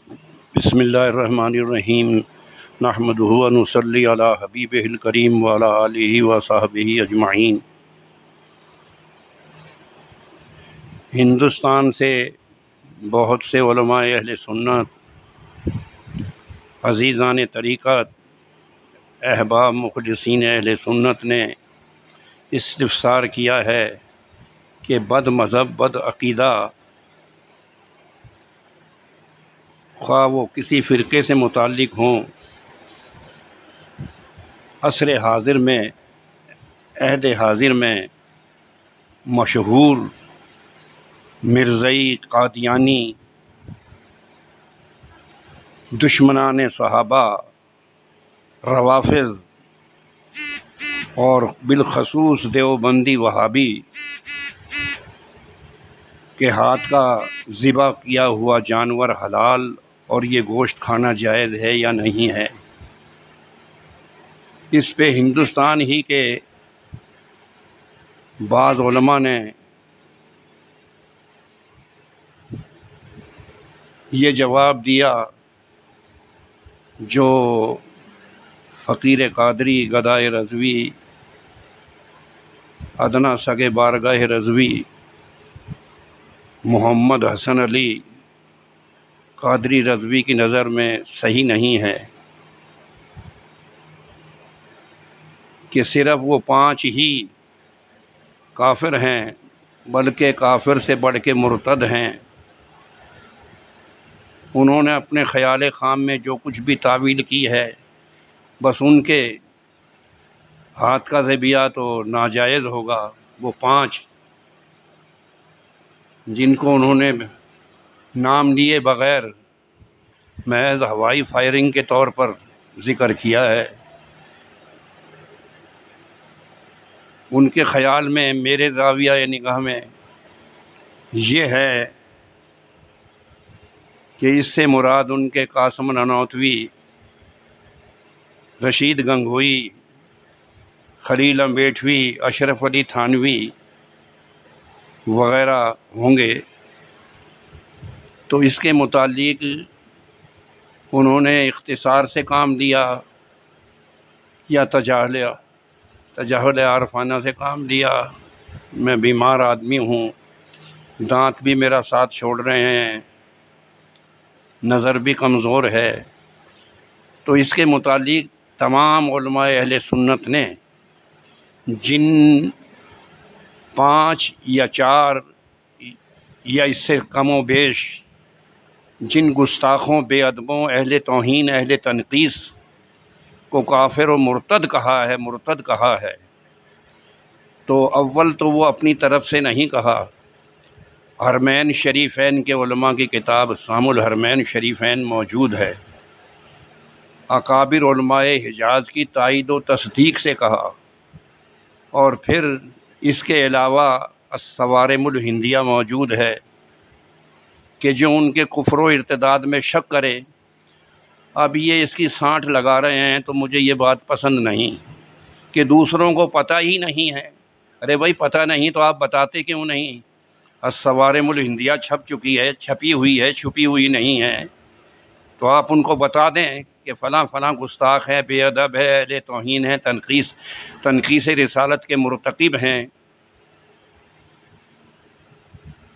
बिस्मिल्लाहिर्रहमानिर्रहीम नहमदुहु व नुसल्ली अला हबीबिहिल करीम व अला आलिहि व सहबिही अजमाइन। हिंदुस्तान से बहुत से उलमाए अहले सुन्नत, अज़ीज़ान तरीक़त, अहबाब मुखलिसीन अहले सुन्नत ने इस्तिफ़सार किया है कि बद मज़हब बद अक़ीदा ख़्वाह वो किसी फ़िरक़े से मुताल्लिक़ हों, असर हाज़िर में अहद हाज़िर में मशहूर मिर्ज़ई, कादियानी, दुश्मनान सहाबा, रवाफ़िज़ और बिलख़सूस देवबंदी वहाबी के हाथ का ज़िबा किया हुआ जानवर हलाल और ये गोश्त खाना जायज़ है या नहीं है। इस पे हिंदुस्तान ही के बाज़ उलमा ने ये जवाब दिया जो फ़कीर कादरी गदाए रज़वी अदना सगे बारगाह रज़वी मोहम्मद हसन अली कादरी रज़वी की नज़र में सही नहीं है कि सिर्फ़ वो 5 ही काफिर हैं, बल्कि काफिर से बढ़ के मुर्तद हैं। उन्होंने अपने ख़याल ख़ाम में जो कुछ भी तावील की है, बस उनके हाथ का ज़िबिया तो नाजायज़ होगा। वो 5 जिनको उन्होंने नाम लिए बग़ैर महज हवाई फायरिंग के तौर पर ज़िक्र किया है, उनके ख़याल में, मेरे ज़ाविया निगाह में ये है कि इससे मुराद उनके कासिम ननौतवी, रशीद गंगोई, खलील अम्बेठवी, अशरफ अली थानवी वग़ैरह होंगे। तो इसके मुताल्लिक़ उन्होंने इख्तिसार से काम लिया या तजाहुल आरफाना से काम लिया। मैं बीमार आदमी हूँ, दांत भी मेरा साथ छोड़ रहे हैं, नज़र भी कमज़ोर है। तो इसके मुताल्लिक़ तमाम उलमाए अहले सुन्नत ने जिन 5 या 4 या इससे कमो बेश जिन गुस्ताखों, बेअदबों, अहले तौहीन, अहले तनकीस को काफिर और मुर्तद कहा है, तो अव्वल तो वो अपनी तरफ से नहीं कहा। हरमैन शरीफैन के उलमा की किताब सामुल हरमैन शरीफैन मौजूद है। अकाबिर उलमाए हिजाज़ की तायीद व तस्दीक से कहा, और फिर इसके अलावा अस्सवारिमुल हिंदिया मौजूद है कि जो उनके कुफ्र व इर्तिदाद में शक करे। अब ये इसकी सांठ लगा रहे हैं, तो मुझे ये बात पसंद नहीं कि दूसरों को पता ही नहीं है। अरे भाई, पता नहीं तो आप बताते क्यों नहीं? अस्सवारिमुल हिंदिया छप चुकी है, छपी हुई है, छुपी हुई नहीं है। तो आप उनको बता दें कि फ़लाँ फ़लाँ गुस्ताख है, बेअदब है, अहले तौहीन है, तनकीस रिसालत के मुर्तकिब हैं।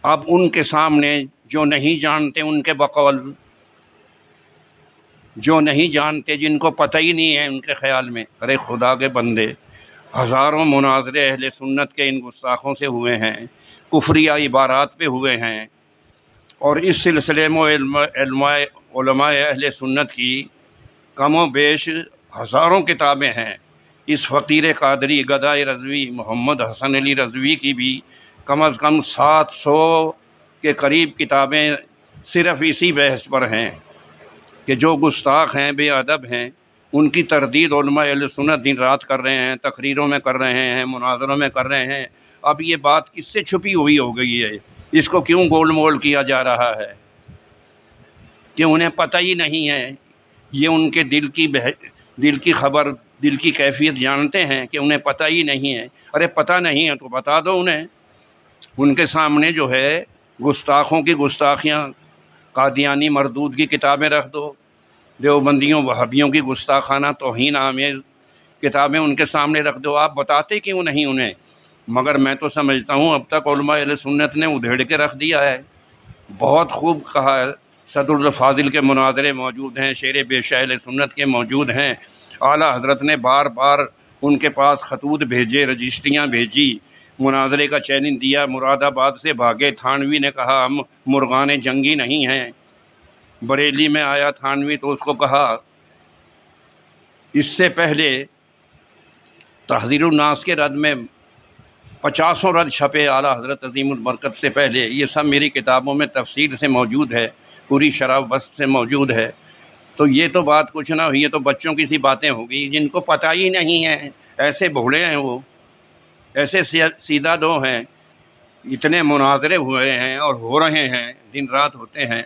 अब उनके सामने जो नहीं जानते, उनके बकौल जो नहीं जानते, जिनको पता ही नहीं है उनके ख़याल में, अरे खुदा के बंदे, हज़ारों मुनाज़रे अहले सुन्नत के इन गुस्ताखों से हुए हैं, कुफ्रिया इबारात पे हुए हैं। और इस सिलसिले में उलमाए अहले सुन्नत की कमो बेश हज़ारों किताबें हैं। इस फ़कीर कादरी गदाए रज़वी मोहम्मद हसन अली रज़वी की भी कम अज़ कम 700 के करीब किताबें सिर्फ़ इसी बहस पर हैं कि जो गुस्ताख हैं, बेअदब हैं, उनकी तरदीद उलमाए अहले सुन्नत दिन रात कर रहे हैं, तकरीरों में कर रहे हैं, मुनाज़रों में कर रहे हैं। अब ये बात किससे छुपी हुई हो गई है? इसको क्यों गोल मोल किया जा रहा है कि उन्हें पता ही नहीं है? ये उनके दिल की खबर, दिल की कैफियत जानते हैं कि उन्हें पता ही नहीं है। अरे पता नहीं है तो बता दो उन्हें। उनके सामने जो है गुस्ताखों की गुस्ताखियाँ कादियानी मरदूद की किताबें रख दो, देवबंदियों वहाबियों की गुस्ताखाना तौहीन आमेज़ किताबें उनके सामने रख दो। आप बताते क्यों नहीं उन्हें? मगर मैं तो समझता हूँ अब तक उलमा अहले सुन्नत ने उधेड़ के रख दिया है। बहुत खूब कहा है। सदरुल फाजिल के मुनाजरे मौजूद हैं, शेर बेशा अहले सुन्नत के मौजूद हैं। आला हज़रत ने बार बार उनके पास खतूत भेजे, रजिस्ट्रियाँ भेजी, मुनाजरे का चैलेंज दिया। मुरादाबाद से भागे। थानवी ने कहा हम मुर्गान जंगी नहीं हैं। बरेली में आया थानवी तो उसको कहा। इससे पहले तहज़ीरुन नास के रद में 50 रद छपे आला हज़रत अज़ीमुल बरकत से पहले। ये सब मेरी किताबों में तफसील से मौजूद है, पूरी शराब बस से मौजूद है। तो ये तो बात कुछ ना हुई, ये तो बच्चों की सी बातें होगी जिनको पता ही नहीं है। ऐसे भोले हैं वो, ऐसे सीधा दो हैं। इतने मुनाजरे हुए हैं और हो रहे हैं, दिन रात होते हैं।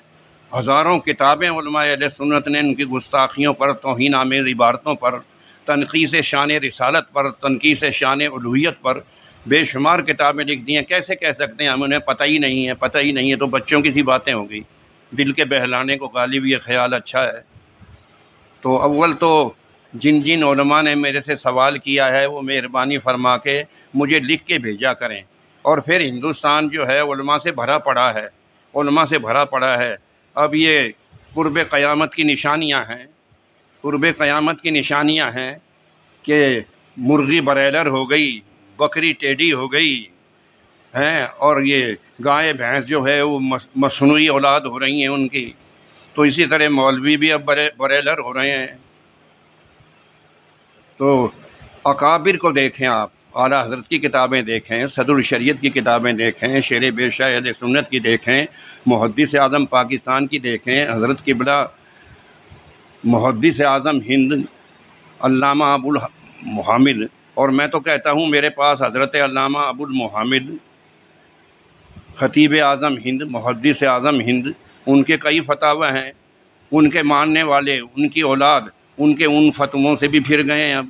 हज़ारों किताबें उलमा अहले सुन्नत ने उनकी गुस्ताखियों पर, तौहीन आमेज़ इबारतों पर, तनक़ीस शान रिसालत पर, तनक़ीस शान उलूहियत पर बेशुमार किताबें लिख दी हैं। कैसे कह सकते हैं हम उन्हें पता ही नहीं है, पता ही नहीं है? तो बच्चों की सी बातें होगी। दिल के बहलाने को गालिब ये ख्याल अच्छा है। तो अव्वल तो जिन जिन उलमा ने मेरे से सवाल किया है वो मेहरबानी फरमा के मुझे लिख के भेजा करें। और फिर हिंदुस्तान जो है उलमा से भरा पड़ा है, उलमा से भरा पड़ा है। अब ये कुर्ब क़यामत की निशानियां हैं, कुर्ब क़यामत की निशानियां हैं कि मुर्गी बरैलर हो गई, बकरी टेढ़ी हो गई हैं, और ये गाय भैंस जो है वो मसनूई औलाद हो रही हैं उनकी। तो इसी तरह मौलवी भी अब बरैलर हो रहे हैं। तो अकाबिर को देखें आप, आला हज़रत की किताबें देखें, सदरुल शरीयत की किताबें देखें, शेर बेशा अहले सुन्नत की देखें, मुहद्दिस आज़म पाकिस्तान की देखें, हज़रत क़िबला मुहद्दिस आज़म हिंद अल्लामा अबुल मुहामिद। और मैं तो कहता हूँ मेरे पास हज़रत अल्लामा अबुल मुहामिद ख़तीब आज़म हिंद, मुहद्दिस आज़म हिंद, उनके कई फतावा हैं। उनके मानने वाले, उनकी औलाद, उनके उन फतवों से भी फिर गए हैं।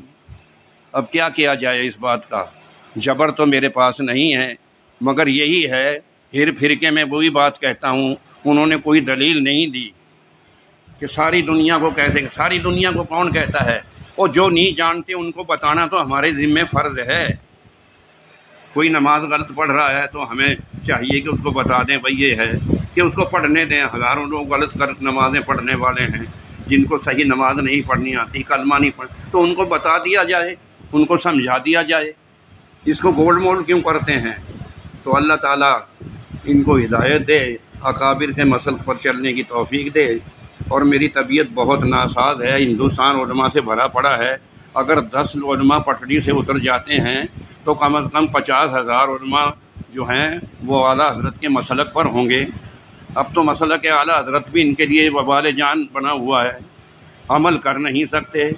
अब क्या किया जाए इस बात का? जबर तो मेरे पास नहीं है, मगर यही है, हिर फिर के मैं वही बात कहता हूँ। उन्होंने कोई दलील नहीं दी कि सारी दुनिया को कैसे, सारी दुनिया को कौन कहता है? और जो नहीं जानते उनको बताना तो हमारे ज़िम्मे फ़र्ज़ है। कोई नमाज गलत पढ़ रहा है तो हमें चाहिए कि उसको बता दें भाई ये है, कि उसको पढ़ने दें। हज़ारों लोग गलत कर नमाज़ें पढ़ने वाले हैं जिनको सही नमाज नहीं पढ़नी आती, कलमा नहीं पढ़, तो उनको बता दिया जाए, उनको समझा दिया जाए। इसको गोल मोल क्यों करते हैं? तो अल्लाह ताला इनको हिदायत दे, अकाबिर के मसल पर चलने की तौफीक दे। और मेरी तबीयत बहुत नासाज है। हिंदुस्तान उलमा से भरा पड़ा है। अगर 10 उलमा पटड़ी से उतर जाते हैं तो कम अज़ कम 50,000 उलमा जो हैं वो आला हज़रत के मसलक पर होंगे। अब तो मसलक आला हज़रत भी इनके लिए वबाल जान बना हुआ है, अमल कर नहीं सकते।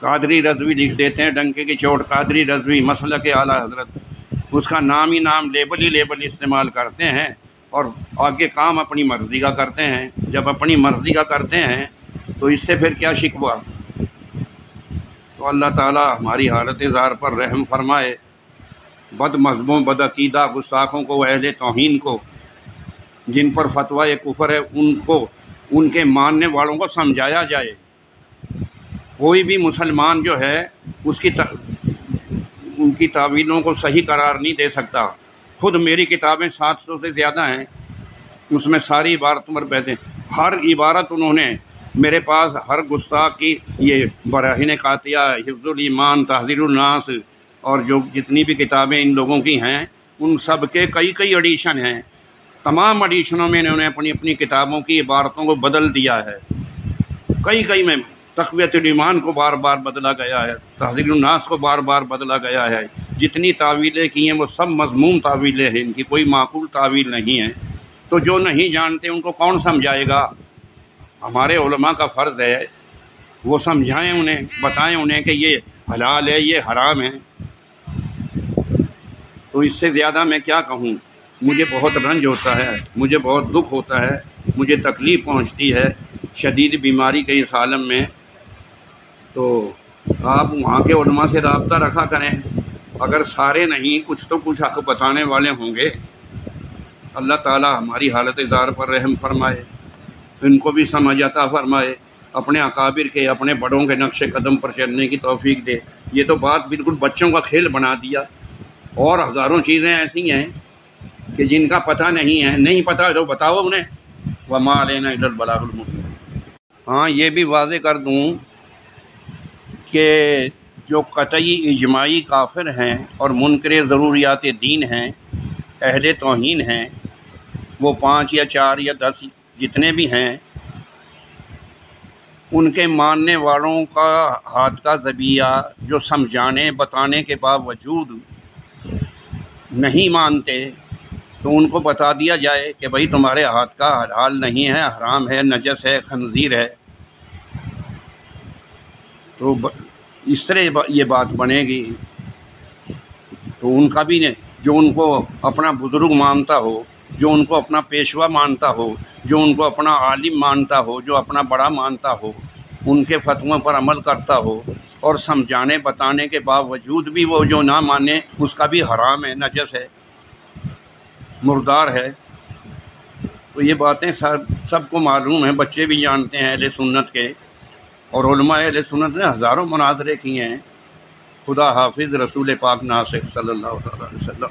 कादरी रज़वी लिख देते हैं डंके की चोट, कादरी रज़वी मसलक आला हज़रत, उसका नाम ही नाम, लेबल ही लेबल इस्तेमाल करते हैं और आगे काम अपनी मर्ज़ी का करते हैं। जब अपनी मर्ज़ी का करते हैं तो इससे फिर क्या शिकवा? तो अल्लाह ताला हमारी हालत ज़ार पर रहम फरमाए। बद मज़हबों, बदअक़ीदा गुस्ताखों को, अहले तौहीन को, जिन पर फतवा कुफ़र है, उनको, उनके मानने वालों को समझाया जाए। कोई भी मुसलमान जो है उनकी तावीलों को सही करार नहीं दे सकता। खुद मेरी किताबें 700 से ज़्यादा हैं, उसमें सारी इबारतों पर बैठे, हर इबारत उन्होंने मेरे पास, हर गुस्ताख की ये बराहीन कातिया, हिफ्ज़ुल ईमान, तहज़ीरुन नास और जो जितनी भी किताबें इन लोगों की हैं, उन सब के कई कई एडिशन हैं। तमाम एडिशनों में इन्होंने अपनी अपनी किताबों की इबारतों को बदल दिया है। कई कई में तक़वियतुल ईमान को बार बार बदला गया है, तहज़ीरुन नास को बार बार बदला गया है। जितनी तावीलें की हैं वो सब मज़मूम तावीलें हैं, इनकी कोई माकूल तावील नहीं है। तो जो नहीं जानते उनको कौन समझाएगा? हमारे उलमा का फ़र्ज़ है वो समझाएं उन्हें, बताएं उन्हें कि ये हलाल है, ये हराम है। तो इससे ज़्यादा मैं क्या कहूँ? मुझे बहुत रंज होता है, मुझे बहुत दुख होता है, मुझे तकलीफ़ पहुँचती है शदीद बीमारी के इस आलम में। तो आप वहाँ के उलमा से राब्ता रखा करें। अगर सारे नहीं, कुछ तो कुछ हक़ बताने वाले होंगे। अल्लाह ताला हमारी हालत इज़ार पर रहम फरमाए, इनको भी समझ अता फरमाए, अपने अकाबिर के, अपने बड़ों के नक्शे कदम पर चलने की तौफीक दे। ये तो बात बिल्कुल बच्चों का खेल बना दिया, और हज़ारों चीज़ें ऐसी हैं कि जिनका पता नहीं है, नहीं पता तो बताओ उन्हें। वमा अलैना इल्लल बलागुल मुबीन। हाँ, ये भी वाज़े कर दूँ कि जो कतई इजमाई काफिर हैं और मुनकरे ज़रूरियात दीन हैं, अहले तौहीन हैं, वो 5 या 4 या 10 जितने भी हैं, उनके मानने वालों का हाथ का ज़बिया जो समझाने बताने के बावजूद नहीं मानते, तो उनको बता दिया जाए कि भाई तुम्हारे हाथ का हलाल नहीं है, हराम है, नजस है, खंजीर है। तो इस तरह ये बात बनेगी। तो उनका भी नहीं, जो उनको अपना बुज़ुर्ग मानता हो, जो उनको अपना पेशवा मानता हो, जो उनको अपना आलिम मानता हो, जो अपना बड़ा मानता हो, उनके फतवों पर अमल करता हो, और समझाने बताने के बावजूद भी वो जो ना माने, उसका भी हराम है, नजस है, मुर्दार है। तो ये बातें सबको मालूम है, बच्चे भी जानते हैं अहले सुन्नत के, और उलमा अहले सुन्नत ने हज़ारों मुनाज़रे किए हैं। खुदा हाफिज़ रसूल पाक नासिक सल्लल्लाहु अलैहि वसल्लम।